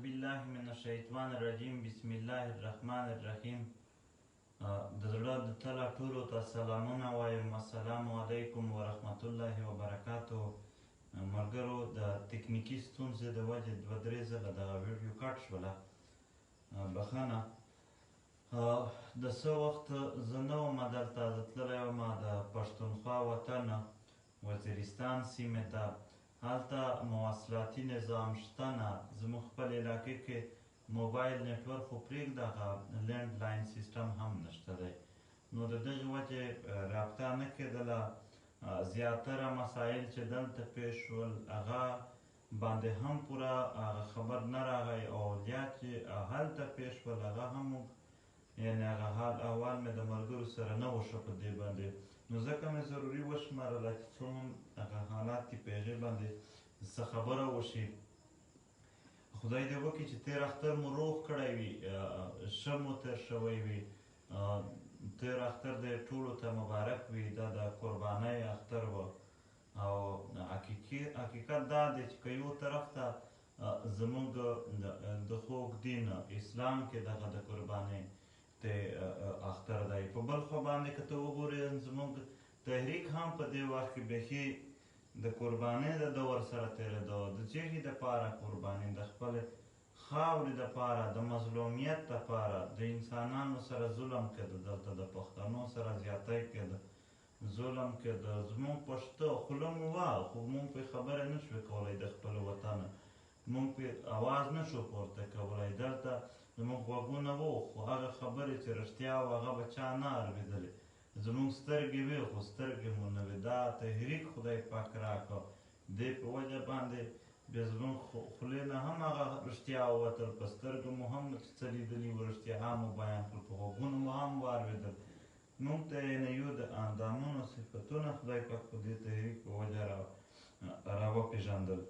بالله من الشیطان الرجیم بسم الله الرحمن الرحیم. د زړه د تله ټولو ته سلامونه وایم. السلام علیکم ورحمت الله وبرکاتو. ملګرو، د تکنیکي ستونزې د وجې دوه درې ځله دغه ویډیو کټ شوله، بخښنه. د څه وخت زه نه وم دلته، زه تللی وم د پښتونخوا وطن وزیرستان سیمې ته. هلته مواصلاتي نظام شته نه، زموږ خپل علاقې کې موبایل نیټورک خو پرېږده، هغه لینډ لاین سیسټم هم نشته دی، نو د دغې وجې رابطه نه کېدله. زیاتره مسایل چې دلته پیښ شول هغه باندې هم پوره هغه خبر نه راغی، او یا چې هلته پیښ شول هغه هم یعنې هغه حال احوال مې د ملګرو سره نه وشه په دې باندې، نو ځکه مې ضروري وشمارله چې څو هم هغه حالات دي په هغې باندې څه خبره وشي. خدای دې وکړي چې تېر اختر مو روغ کړی وي، ښه مو تېر شوی وي. تېر اختر دې ټولو ته مبارک وي. دا د قربانۍ اختر و، او حقیقت دا دی چې که یو طرف ته زموږ د خوږ دین اسلام کې دغه د قربانۍ اختر دی، په بل خوا باندې که ته وګورې زموږ تحریک هم په دې وخت کې بیخي د قربانۍ د دور سره تېرېده، د چېغې دپاره قرباني، د خپلې خاورې دپاره، د مظلومیت دپاره، د انسانانو سره ظلم کېده، دلته د پښتنو سره زیاتی کېده، ظلم کېده. زموږ پښتو خوله مو وه، خو موږ پرې خبرې نه شوې کولی د خپل وطن، موږ پرې اواز نه شو پورته کولی. دلته زموږ غوږونه وو، خو هغه خبرې چې رښتیا وو هغه به چا نه اورېدلې. زموږ سترګې وې، خو سترګې مو نه وې. دا تحریک خدای پاک راکړه، دې په وجه باندې بیا زموږ خولې نه هم هغه رښتیا ووتل، په سترګو مو هم څه لیدلي وو رښتیا مو بیان کړل، په غوږونو مو هم واورېدل. موږ ته یعنې یو د اندامونو صفتونه خدای پاک په دې تحریک په وجه راوپېژندل،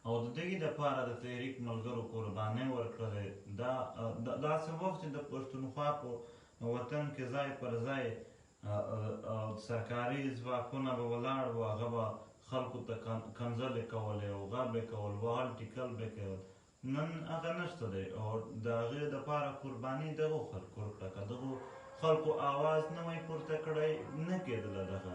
او د دغې دپاره د تحریک ملګرو قربانۍ ورکړلې. داسې وخت چې د پښتونخوا په وطن کې ځای پر ځای سرکاري ځواکونه به ولاړ وو، هغه به خلکو ته کنځلې کولې او غږ به یې کول، وهل ټیکل به یې کول. نن هغه نشته دی، او د هغې دپاره قرباني دغو خلکو ورکړه. که دغو خلکو آواز نه وی پورته کړی نه کېدله دغه.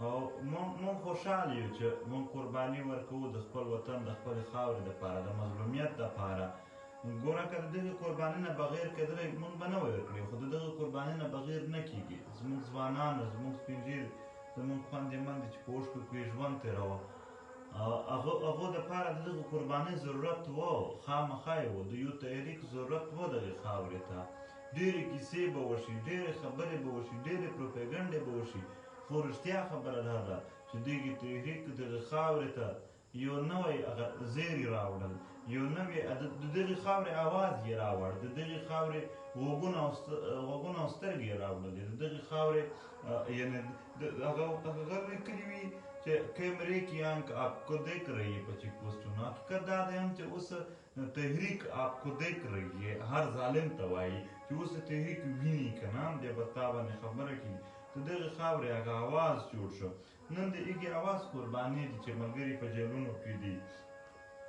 او موږ خوشحال یو چې موږ قرباني ورکوو د خپل وطن د خپلې خاورې دپاره، د مظلومیت دپاره. ګوره که د دغې قربانۍ نه بغیر کېدلی موږ به نه وی ورکړی، خو د دغې قربانۍ نه بغیر نه کېږي. زموږ ځوانانو، زموږ سپین ږیري، زموږ خویندې مندې چې په اوښکو کې ژوند تېروه، هغو دپاره د دغې قربانۍ ضرورت و، خامخا یې و، د یو تحریک ضرورت و دغې خاورې ته. ډېرې کیسې به وشي، ډېرې خبرې به وشي، ډېرې پروپیګنډې به وشي، خو رښتیا خبره دا ده چې دغې تحریک دغې خاورې ته یو نوی زیری راوړل، یو نوی د دغې خاورې آواز یې راوړ، د دغې خاورې غوږونه او سترګې یې راوړلې، د دغې خاورې یعنې هغه لیکلي وي چې کیمرې کی آنکھ آپ کو دیکھ رہی ہے پچی پوسټونو. حقیقت دا دی هم چې اوس تحریک آپ کو دیکھ رہی ہے هر ظالم ته وایي چې اوس تحریک ویني که نه، بیا به تا باندې خبره کړي. د دغې خاورې هغه آواز جوړ شو. نن د هغې آواز قربانۍ دي چې ملګري په جیلونو کې دي.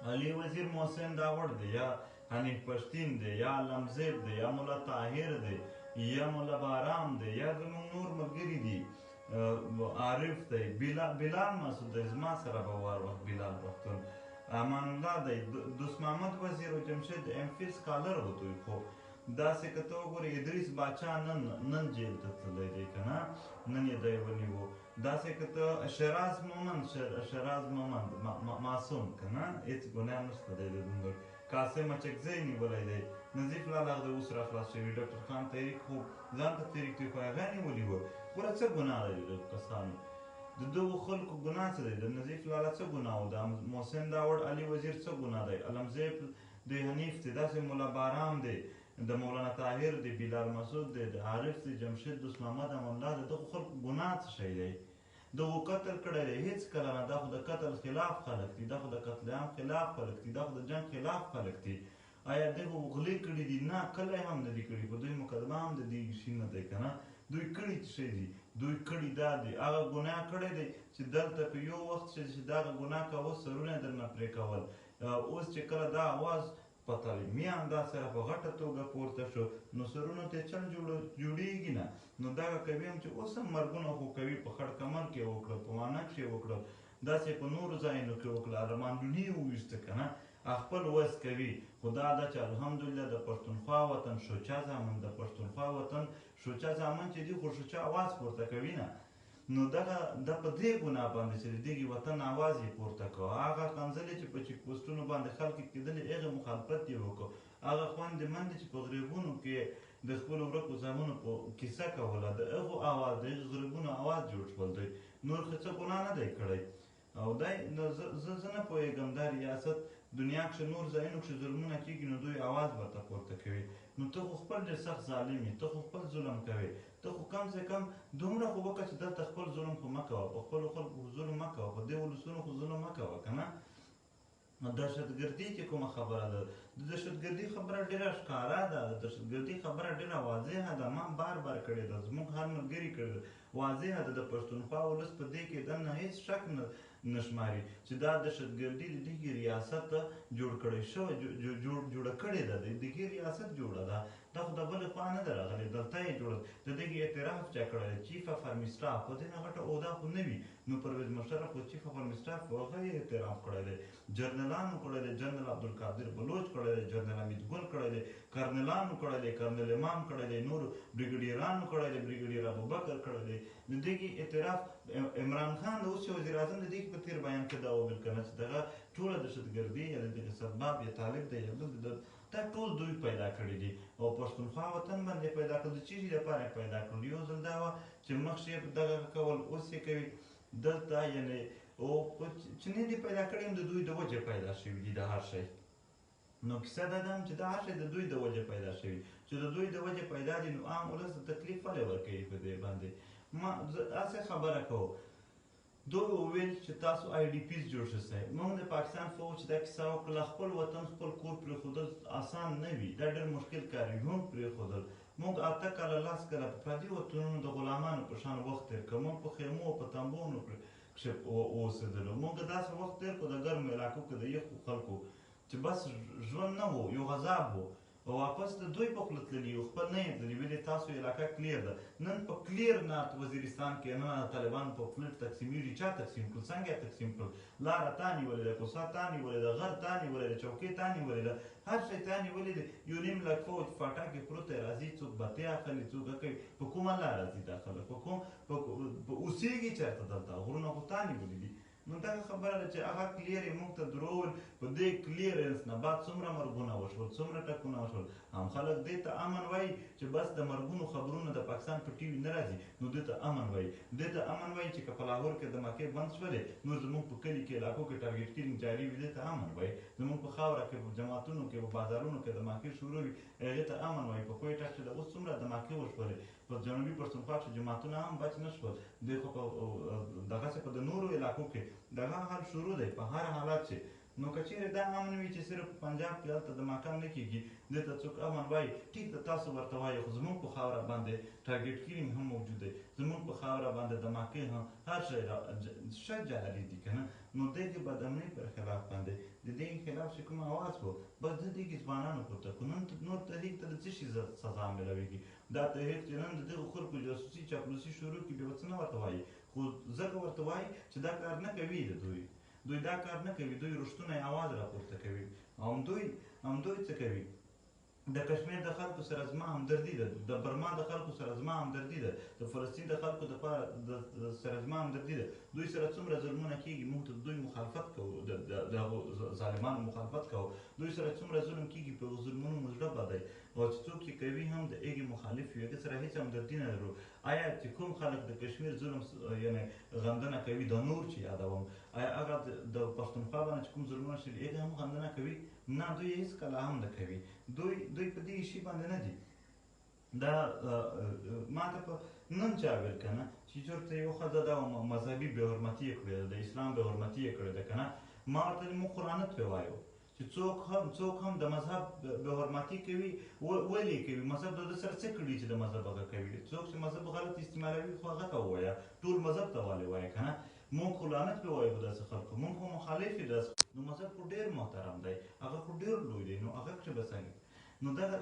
علي وزیر محسن داوړ دی، یا حنیف پښتین دی، یا علمزیب دی، یا مولا طاهر دی، یا مولا بارام دی، یا زموږ نور ملګري دي، عارف دی، بلال مسعود دی، زما سره به وار وخت بلال پښتون، امان الله دی، دوست محمد وزیر و جمشید ایم فیل سکالر و دوی. خو داسې که ته وګورې ادریس باچا نن جیل ته تللی دی که نه، نن یې دی ونیو. داسې که ته شیراز مومند معصوم که نه، هېڅ ګناه نشته دی د دومره. قاسم اچکزی نیولی دی، نظیف لاله د اوس را خلاص شوي، ډاکټر خان تحریک خو ځان ته تحریک دی، خو هغه نیولي وه. ګوره څه ګناه دی د کسانو، د دغو خلکو ګناه څه دی؟ د نظیف لاله څه ګناه و؟ د محسن داوړ علي وزیر څه ګناه دی؟ علمزیب دی، حنیف دی، داسې مولا بارام دی، د مولانا طاهر دی، بلال مسعود دی، د عارف دی، جمشید، دوست محمد امان الله دی. دغو خلکو ګناه څه شی دی؟ دغو قتل کړی دی؟ هېڅ کله نه. دا خو د قتل خلاف خلک دي، دا خو د قتل عام خلاف خلک دي، دا خو د جنګ خلاف خلک دي. آیا دغو غلې کړي دي؟ نه، کله هم نه دي کړي، په دوی مقدمه هم د دې شي نه دی که نه. دوی کړي څه شی دي؟ دوی کړي دا دی، هغه ګناه کړی دی چې دلته په یو وخت چې دغه ګناه کوه سرونه یې درنه پرې کول، اوس چې کله دا اواز په تعلیمي انداز سره په غټه توګه پورته شو نو سرونو ته چل جوړیږي نه. نو دغه کوي هم چې اوس هم مرګونه خو کوي، په خړ کمر کې وکړل، په وانه کې وکړل، داسې په نورو ځایونو کې وکړل، رمانډوني وویسته که نه، خپل وس کوي. خو دا ده چې الحمدلله د پښتونخوا وطن شوچا زامن، د پښتونخوا وطن شوچا زامن چې دي خو شوچا اواز پورته کوي نه. نو دغه د په دې ګناه باندې چې د دغې وطن اواز یې پورته کړ، هغه ښکنځلې چې په چیک پوسټونو باندې خلک کېدلې هغې مخالفت یې وکړ، هغه خویندې مندې چې په غریبونو کې د خپلو ورکو زامنو په کیسه کوله، د هغو اواز د هغې غریبونو اواز جوړ شول. دی نور خو څه ګناه نه دی کړی. او دی زه نه پوهېږم دا ریاست دنیا کښې نور ځایونو کښې ظلمونه کېږي نو دوی اواز ورته پورته کوي. نو ته خو خپل ډېر سخت ظالم یې، ته خو خپل ظلم کوې، ته خو کم سے کم دومره خو وکړه چې دلته خپل ظلم خو مه کوه، په خپلو خلکو خو ظلم مه کوه، په دې ولسونو خو ظلم مه کوه که نه. دهشتګردي چې کومه خبره ده، د دهشتګردي خبره ډېره ښکاره ده، د دهشتګردي خبره ډېره واضحه ده، ما بار بار کړې ده، زموږ هر ملګري کړې ده، واضحه ده. د پښتونخوا ولس په دې کې دننه هېڅ شک نه شماري چې دا دهشتګردي د دغې ریاست جوړ کړی شوی، جوړه کړې ده، د دغې ریاست جوړه ده، دا خو د بلې خوا نه ده راغلې، دلته یې جوړه ده. د دغې اعتراف چا کړی دی؟ چیف اف آرمي سټاف، په دې نه غټه عهده خو نه وي. نو پرویز مشرف خو چیف اف آرمي سټاف هغه یې اعتراف کړی دی، جنرالانو کړی دی، جنرال عبدالقادر بلوچ کړی دی، جنرال حمید ګل کړی دی، کرنلانو کړی دی، کرنل امام کړی دی، نور بریګیډیرانو کړی دی، بریګیډیر ابوبکر کړی دی. د دغې اعتراف عمران خان د اوس وزیر اعظم د دې په تېر بیان کې دا وویل که نه چې دغه ټوله دهشتګردي یا د دغې سباب یا طالب دی یا بل دی، دا ټول دوی پیدا کړي دي او پښتونخوا وطن باندې پیدا کړل. د چیرې لپاره یې پیدا کړل؟ یو ځل دا وه چې مخکې یې دغه کول، اوس یې کوي دلته، یعنې او چې نه دي پیدا کړي هم د دوی د وجې پیدا شوي دي دا هر شی. نو کیسه دا ده چې دا هر شی د دوی د وجې پیدا شوي، چې د دوی د وجې پیدا دي، نو عام ولس ته تکلیف ولې ورکوي په دې باندې؟ ما داسې خبره کوو، دوی وویل چې تاسو آی ډي پیز جوړ شئ. موږ د پاکستان فوج چې دا کیسه وکړله، خپل وطن خپل کور پرېښودل اسان نه وي، دا ډېر مشکل کار وي. موږ پرېښودل، موږ 8 کاله 10 کاله په پردي وطنونو د غلامانو په شان وخت تېر کړ، موږ په خیمو او په تمبونو کښې اوسېدلو، موږ داسې وخت تېر کړو د ګرمو علاقو کې د یخو خلکو چې بس ژوند نه و، یو عذاب و. او واپس د دوی په خوله تللي یو، خپل نه یې تللي، ولې تاسو علاقه کلیر ده. نن په کلیر نارت وزیرستان کې نن طالبانو په فلټ تقسیمیږي، چا تقسیم کړل؟ څنګه یې تقسیم کړل؟ لاره تا نیولې ده، کوڅه تا نیولې ده، غر تا نیولې ده، چوکۍ تا نیولې ده، هر شی تا نیولې ده. یو نیم لک فوج فاټا کې پروت دی، راځي څوک بتۍ اخلي، څوک کوي، په کومه لاره ځي دا خلک، په کوم اوسېږي چېرته؟ دلته غرونه خو تا نیولي دي. نو دغه خبره ده چې هغه کلیر یې موږ ته درول، په دې کلیرنس نه بعد څومره مرګونه وشول، څومره ټکونه وشول. هم خلک دې ته امن وایي چې بس د مرګونو خبرونه د پاکستان په ټي وي نه راځي، نو دې ته امن وایي. دې ته امن وایي چې که په لاهور کې د مکې بند شولې، نو زموږ په کلي کې علاقو کې ټارګېټ کیلینګ جاري وي، دې ته امن وایي. زموږ په خاوره کې په جماعتونو کې په بازارونو کې د مکې شروع وي، هغې ته امن وایي. په کویټه کښې اوس څومره د مکې وشولې، په جنوبي پښتونخوا کښې جماعتونه هم بچ نه شول. دوی خو په دغسې په د نورو علاقو کې دغه حال شروع دی په هر حالت چې. نو که چېرې دا امن وي چې صرف په پنجاب کې هلته د ماکان نه کېږي، دې ته څوک امن وایي، ټیک ده تاسو ورته وایي، خو زموږ په خاوره باندې ټارګېټ کیلینګ هم موجود دی، زموږ په خاوره باندې د ماکې هم هر شی جاري دي که نه. نو دغې بدامنۍ پر خلاف باندې د دې خلاف چې کوم اواز و، بس د دغې ځوانانو پورته کړو. نن نور تحریک ته د څه شي سزا میلاویږي؟ دا تحریک چې نن د دغو خلکو جاسوسي چاپلوسي شروع کړي، بیا به څه نه ورته وایي؟ خو ځکه ورته وایي چې دا کار نه کوي، د دوی دا کار نه کوي، دوی رښتونی اواز راپورته کوي. همدوی څه کوي؟ د کشمیر د خلکو سره زما همدردي ده، د برما د خلکو سره زما همدردي ده، د فلسطین د خلکو سره زما همدردي ده. دوی سره څومره ظلمونه کېږي، موږ ته دوی مخالفت کوو، د هغو ظالمانو مخالفت کوو. دوی سره څومره ظلم کېږي، په هغو ظلمونو مو زړه بدی، او چې څوک یې کوي هم د هغې مخالف وي، هغې سره هېڅ همدردي نه لرو. آیا چې کوم خلک د کشمیر ظلم یعنې غندنه کوي، د نور چې یادوم، آیا هغه د پښتونخوا باندې چې کوم ظلمونه شوي هغې هم غندنه کوي؟ نه، دوی هېڅکله هم نه کوي. دوی په دې شي باندې نه دي. دا ما ته په نن چا ویل که نه چې چېرته یو ښځه دا مذهبي بې حرمتي یې کړې ده، د اسلام بې حرمتي یې کړې ده که نه. ما ورته موږ قرآنت پرې وایو چې څوک هم د مذهب بې حرمتي کوي، ولې کوي؟ مذهب د ده سره څه کړي چې د مذهب هغه کوي؟ څوک چې مذهب غلط استعمالوي، خو هغه ته ووایه، ټول مذهب ته ولې وایه که نه؟ موږ خو لعنت پرې وایو په داسې خلکو، موږ خو مخالف یو نو مذهب خو ډېر محترم دی، هغه خو ډېر لوی دی، نو هغه کښې به څنګه نو دغه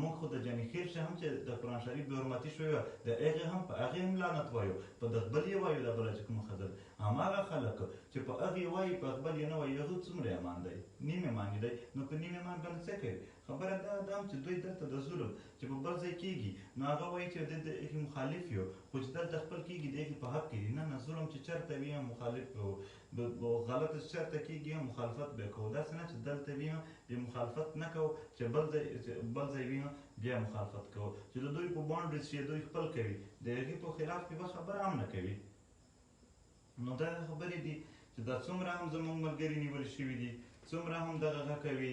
موږ خو د جاني خیل شه هم چې د قرآن شریف بې حرمتي شوې وه د هغې هم لعنت وایو، په د بل یې وایو دا بله چې کومه ښځه ده هماغه خلک چې په هغې وایي په بل یې نه وایي هغه څومره ایمان دی، نیم ایماني دی، نو په نیم ایمان باندې څه کوي؟ خبره دا هم چې دوی دلته د ظلم چې په بل ځای کېږي نو هغه وایي چې د هغې مخالف یو، خو چې دلته خپل کېږي د هغې په حق کې دي، نه ظلم چې چېرته وي هم مخالف غلطه چې چېرته کېږي هم مخالفت به کوو، داسې نه چې دلته وي هم بیا مخالفت نه کوو، چې بل ځای وي هم بیا مخالفت کوو، چې د دوی په باونډریز چې دوی خپل کوي د هغې په خلاف کې بس خبره هم نه کوي. نو دغه خبرې دي چې دا څومره هم زموږ ملګري نیول شوي دي، څومره هم دغه کوي.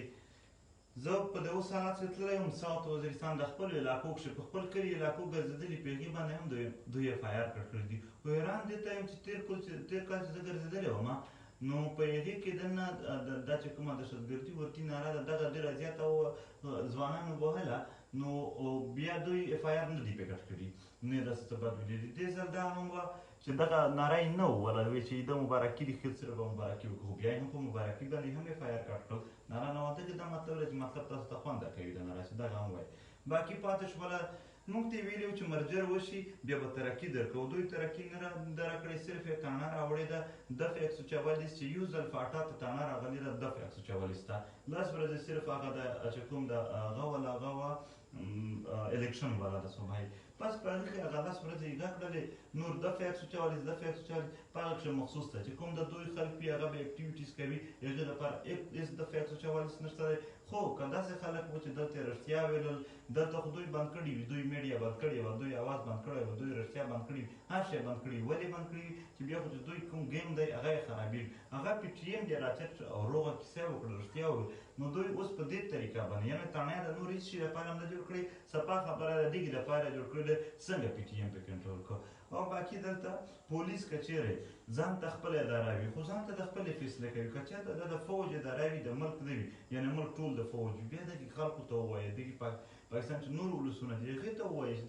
زه په د اوس حالات کې تللی وم ساوت وزیرستان د خپلو علاقو کښې په خپل کلي علاقو ګرځېدلي په هغې باندې هم دوی اف آی آر کړی دي. خو حیران دې ته یم چې تېر کال چې زه ګرځېدلی وم نو په هغې کې دننه دا چې کومه دهشتګردي ورتي ناره ده دغه ډېره زیاته ځوانانو وهله، نو بیا دوی اف آی آر نه دي پرې کټ کړي، نه یې داسې څه بد ویلي. دې ځل دا هم وه چې دغه ناره یې نه وویله چې د مبارکي دي ښه سره به مبارکي وکړو، بیا یې هم په مبارکي باندې هم اف آی آر کټ کړل. ناره نه واده کې دا مطلب دی چې مطلب تاسو ته خوند کوي د ناره چې دغه هم وایي. باقي پاتې شوله موږ ته یې ویلي وو چې مرجر وشي بیا به ترقي درکوو، دوی ترقي نه ده راکړې، صرف یې تاڼه راوړې ده دفع 144 چې یو ځل فاټا ته تاڼه راغلې ده دفع 144 ته 10 ورځې صرف هغه د چې کوم د هغه وله هغه وه الیکشن والا د صوبایي بس په هغې کې هغه 10 ورځې یې کړلې، نور دفع 144 دفع 144 په هغه کښې مخصوص ده چې کوم د دوی خلک وي هغه به اکټیویټیز کوي، هغې لپاره هېڅ دفع 144 نشته دی. خو که داسې خلک وو چې دلته یې رښتیا ویلل، دلته خو دوی بند کړي وي، دوی میډیا بند کړې وه، دوی اواز بند کړی وه، دوی رښتیا بند کړي وي، هر شی بند کړي وي. ولې بند کړي وي؟ چې بیا خو چې دوی کوم ګیم دی هغه یې خرابېږي. هغه پي ټي ایم بیا راچت او روغه کیسه یې وکړه، رښتیا وویل. نو دوی اوس په دې طریقه باندې یعنې تاڼه د نور هېڅ شي لپاره هم نه جوړ کړی، صفا خبره د دېګې لپاره جوړ کړی دی څنګه پي ټي ایم پې کنټرول کړو. او باقي دلته پولیس که چیرې ځان ته خپله اداره وي خو ځان ته د خپلې فیصله کوي، که چېرته دا د فوج اداره وي د ملک نه وي یعنې ملک ټول د فوج وي بیا دغې خلکو ته ووایه دغې پاکستان چې نور ولسونه دي هغې ته ووایه چې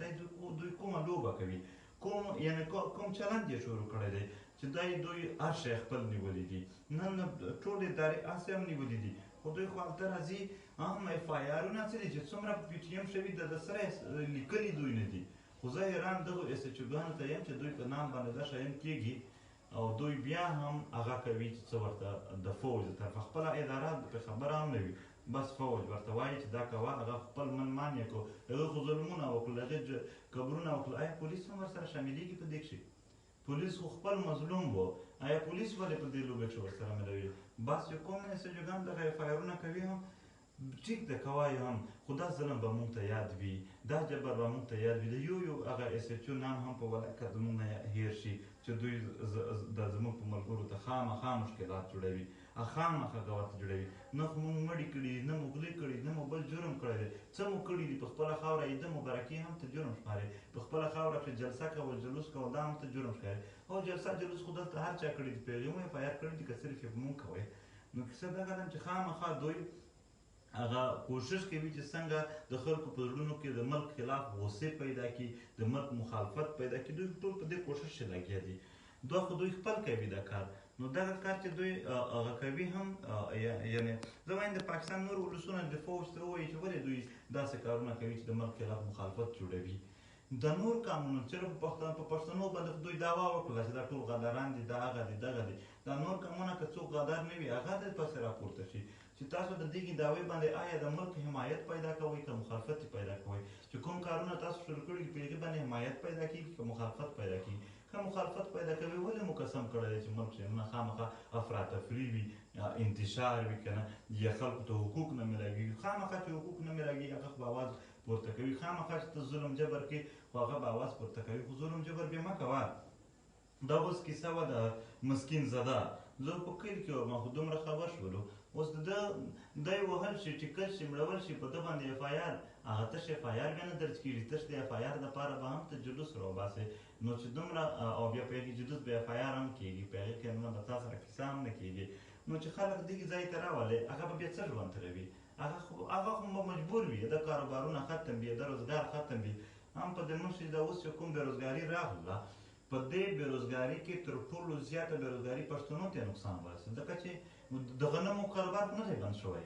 دوی کومه لوبه کوي، کوم چلند یې شروع کړی دی چې دوی هر شی خپل نیولي دي، نن ټولې ادارې هسې هم نیولي دي، خو دوی خو هلته راځي هم اف آی آرونه څه دي چې څومره پي ټي ایم شوي د سره لیکلي دوی نه دي. خو زه حیران دغو ایس ایچ اوګانو ته یم چې دوی په نام باندې دا شیان کېږي او دوی بیا هم هغه کوي چې څه ورته د فوج د طرفه خپله اداره پرې خبره هم نه وي، بس فوج ورته وایي چې دا کوه، هغه خپل منمان یې کړو، هغه خو ظلمونه وکړل، هغې قبرونه وکړل. آیا پولیس هم ورسره شاملېږي په دې کښې؟ پولیس خو خپل مظلوم و، آیا پولیس ولې په دې لوبه کښې ورسره ملوي؟ بس چې کوم ایس ایچ اوګان دغه اف آی آرونه کوي هم ټیک ده کوه یې هم، خو دا ظلم به مونږ ته یاد وي، دا جبر به مونږ ته یاد وي، د یو هغه ایس ایچ او نام هم په ولکه زمونږ نه هېر شي چې دوی زمونږ په ملګرو ته خامخا مشکلات جوړوي، خامخا ګواښ جوړوي. نه خو مونږ مړي کړي، نه مو غلي کړي، نه مو بل جرم کړی دی، څه مو کړي دي په خپله خاوره عیده مبارکي هم ته جرم ښکاري، په خپله خاوره کښې جلسه کول جلوس کول دا هم ته جرم ښکاري. او جلسه جلوس خو دلته هر چا کړي دي، په هغې مو اف آی آر کړي دي که صرف یې په مونږ کوئ. نو کیسه دغه ده چې خامخا دوی هغه کوشش کوي چې څنګه د خلکو په زړونو کې د ملک خلاف غصې پیدا کړي، د ملک مخالفت پیدا کړي، دوی ټول په دې کوشش کې لګیا دي. خو دوی خپل کوي دا کار، نو دغه کار چې دوی هغه کوي هم یعنې زه وایم د پاکستان نور ولسونه د فوج ته ووایي چې ولې دوی داسې کارونه کوي چې د ملک خلاف مخالفت جوړوي. د نور قانونونه چې په پښتنو باندې دوی دعوا وکړله چې دا ټول غداران دي، دا هغه دي دغه دي، دا نور قانونونه که څوک غدار نه وي هغه د پسې راپورته شي چې تاسو د دغې دعوې باندې آیا د ملک حمایت پیدا کوئ که مخالفت پیدا کوئ، چې کوم کارونه تاسو شروع کړي دي په هغې باندې حمایت پیدا کېږي که مخالفت پیدا کېږي. که مخالفت پیدا کوي ولې مو قسم کړی دی چې ملک نه خامخا افراتفري وي، انتشار وي که نه، یا خلکو ته حقوق نه میلاږي، خامخا چې حقوق نه میلاږي هغه خو به اواز پورته کوي، خامخا چې ته ظلم جبر کې خو هغه به اواز پورته کوي، خو ظلم جبر بیا مه کوه. دا اوس کیسه وه د مسکین زده، زه په کلي کې وم خو دومره خبر شولو، اوس دی وهل شي ټیکل شي مړول شي په ده باندې اف آی آر، هغه تش اف آی آر بیا نه درج کېږي، تش د اف آی آر دپاره به هم ته جلوس راوباسې، نو چې دومره او بیا په هغې جلوس به اف آی آر هم کېږي، په هغې کې نه به تا سره کیسه هم نه کېږي، نو چې خلک دغې ځای ته راولې هغه به بیا څه ژوند تېروي، هغه خو به مجبور وي، د کاروبارونه ختم وي، د روزګار ختم وي. هم په د موږ چې دا اوس چې کوم بېروزګاري راغله په دې بېروزګاري کې تر ټولو زیاته بېروزګاري پښتنو ته نقصان ورسېد، ځکه چې د غنمو کاروبار نه دی بند شوی.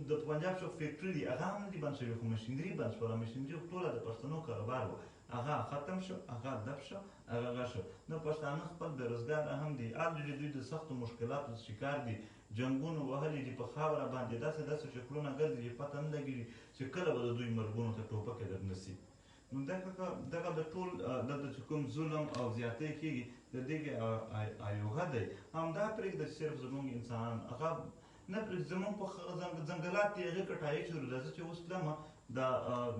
د پنجاب شو فیکټري دي هغه هم نه دي بند شوي، خو مشینري بند شوله. مشینري ټوله د پښتنو کاروبار و، هغه ختم شو، هغه دب شو، هغه شو. نو پښتانه خپل بېروزګاره هم دي، الریډي دوی د سختو مشکلاتو شکار دي، جنګونو وهلي دي په خاوره باندې، داسې شکلونه ګرځي چې پته نه لګېږي چې کله به د دوی مرګونو ته ټوپکې درنسي. نو دغه د ټول دلته چې کوم ظلم او زیاتی کېږي د دې ایوغه دی. همدا پرېږده چې صرف زموږ انسانان هغه نه پرېږدي، زموږ په ځنګلات یې هغې کټایي شروع ده. زه چې اوس تلم د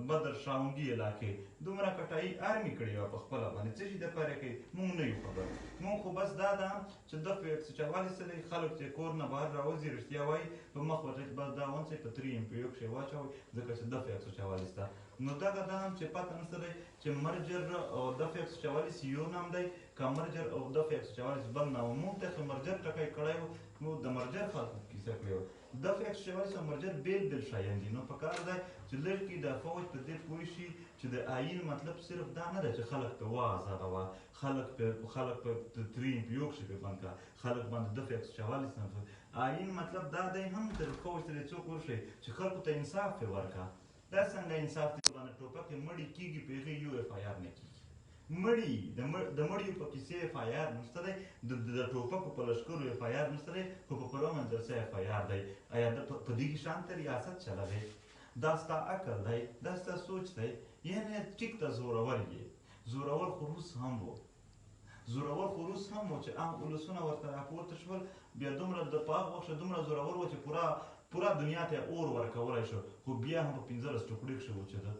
بدر شاونګي علاقې دومره کټایي آرمي کړې وه په خپله باندې. څه شي دپاره کوي موږ نه یو خبر. موږ خو بس دا ده چې د فیکس چوالي څه دی، خلک چې کور نه بهر راوځي رښتیا وایي په مخ ورته بس دا ونڅئ په 3 MPO کښې واچوئ ځکه چې د فیکس چوالي شته. نو دغه دا هم چې پته نشته دی چې مرجر او د فیکس چوالي یو نام دی که مرجر او د فیکس چوالي بل نام. موږ ته خو مرجر ټکی کړی و، موږ د مرجر خلکو کیسه کړې وه. د فیکس چوالي او مرجر بیل شیان دي. نو پکار دی چې لږ کې د فوج په دې پوه شي چې د آیین مطلب صرف دا نه دی چې خلک پرې وازاروه، خلک په 3 MPO کښې پرې بند کړه، خلک باندې د فیکس چوالي نه. آیین مطلب دا دی هم د فوج ته څوک ورشي چې خلکو ته انصاف پرې ورکړه. دا څنګه انصاف دی باندې ټوپک مړي کېږي په هغې یو FIR نه کېږي. مړي د مړیو په کیسې FIR نشته دی، د ټوپکو په لښکرو FIR نشته دی، خو په پلو منځرسه FIR دی. آیا په دې کې شانته ریاست چلوي؟ دا ستا عقل دی، دا ستا سوچ دی. یعنې ټیک ته زورور یې، زورور خو روس هم و، زورور خو روس هم و چې عام ولسونه ورته راپورته شول. بیا دومره په هغه وخت دومره زورور و چې پورا دنیا ته اور ورکولی شو، خو بیا هم په 15 ټوکړې کښې وچېده.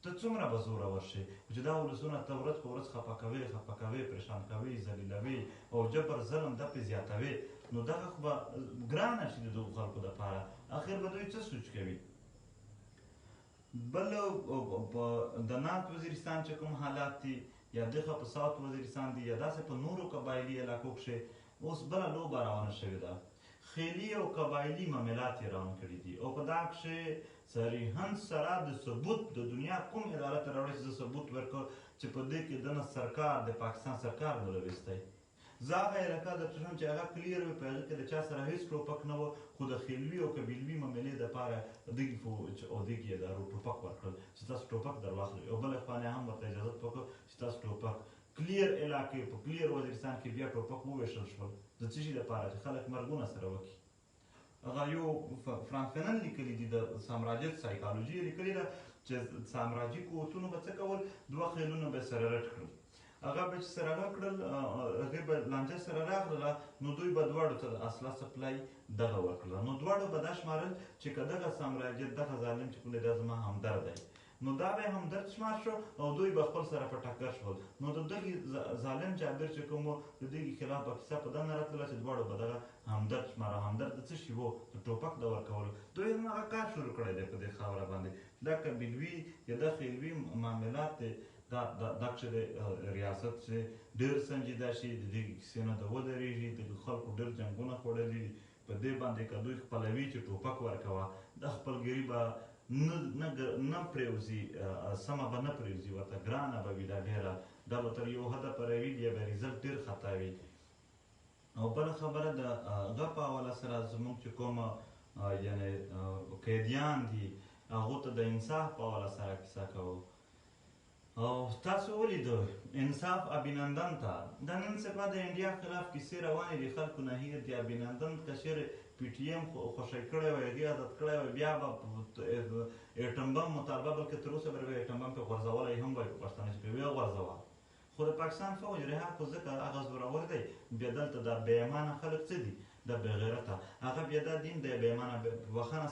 ته څومره به زورور شې چې دا ولسونه ته ورځ په ورځ خفه کوې، پریشان کوې، ذلیلوې او جبر ظلم دپې زیاتوې. نو دغه خو به ګرانه شي د دغو خلکو دپاره. اخر به دوی څه سوچ کوي؟ بل د نارت وزیرستان چې کوم حالات دي، یا دغه په ساوت وزیرستان دي، یا داسې په نورو قبایلي علاقو کښې اوس بله لوبه روانه شوې ده. خیلي او قبایلي معاملات یې روان کړي دي او په دا کښې صریحا سره د ثبوت د دنیا کوم اداره ته راوړی چې زه ثبوت ورکړم چې په دې کې دنه سرکار د پاکستان سرکار ملوث دی. زه هغه علاقه درته ښیم چې هغه کلیر وي، په هغې کې د چا سره هېڅ ټوپک نه و، خو د خیلوي او قبیلوي معاملې دپاره دغې فوج او دغې ادارو ټوپک ورکړل چې تاسو ټوپک در واخلئ، او بلې خوا نه هم ورته اجازت وکړو چې تاسو ټوپک کلیر علاقې په کلیر وزیرستان کې بیا ټوپک وویشل شول. د څه شي دپاره چې خلک مرګونه سره وکړي. هغه یو فرانک فنن لیکلي دي، د سامراجیت سایکالوجي یې لیکلې ده چې سامراجي قوتونو به څه کول، 2 خیلونه به یې سره رټ کړل. هغه به چې سره رټ کړل، هغې به لانجه سره راغلله، نو دوی به دواړو ته د اصله سپلای دغه ورکړله. نو دواړو به دا شمارل چې که دغه سامراجیت دغه ظالم چې کوم دی دا زما همدرد دی، نو دا به یې همدرد شمار شو او دوی به خپل سره په ټکر شول. نو د دغې ظالم جابر چې کوم و د دغې خلاف به کیسه په دننه راتلله چې دواړو به دغه همدرد شماره. همدرد د څه شي و؟ د ټوپک د ورکولو. دوی هم هغه کار شروع کړی دی په دې خاوره باندې. دا قبیلوي یا دا خیلوي معاملات دی، دا کښې د ریاست چې ډېر سنجیده شي، د دې کیسې نه د ودرېږي. د خلکو ډېر جنګونه خوړلي دي په دې باندې. که دوی خپلوي چې ټوپک ورکوه، دا خپلګري به نه پرېوځي، سمه به نه پرېوځي، ورته ګرانه به وي دا ډېره. دا به تر یو حده پورې وي، بیا به ریزلټ ډېر خطا وي. او بله خبره د هغه په حواله سره زموږ چې کومه یعنې قیدیان دي، هغو ته د انصاف په حواله سره کیسه کوو. او تاسو ولیدو انصاف ابینندن ته د نن سبا د انډیا خلاف کیسې روانې دي، خلکو نه هیر دي. ابینندن که چېرې PTM خوشی کړی وی، هغې عادت کړی وی، بیا به ایټم بم مطالبه، بلکې تر اوسه پورې به ایټم بم پرې غورځولی هم وایي په پښتانه چې پرې ویې غورځوه. خو د پاکستان فوج رها خو ځکه هغه زورور دی. بیا دلته دا بې ایمانه خلک څه دي؟ دا بې غیرته. هغه بیا دا دین دی بې ایمانه بخښنه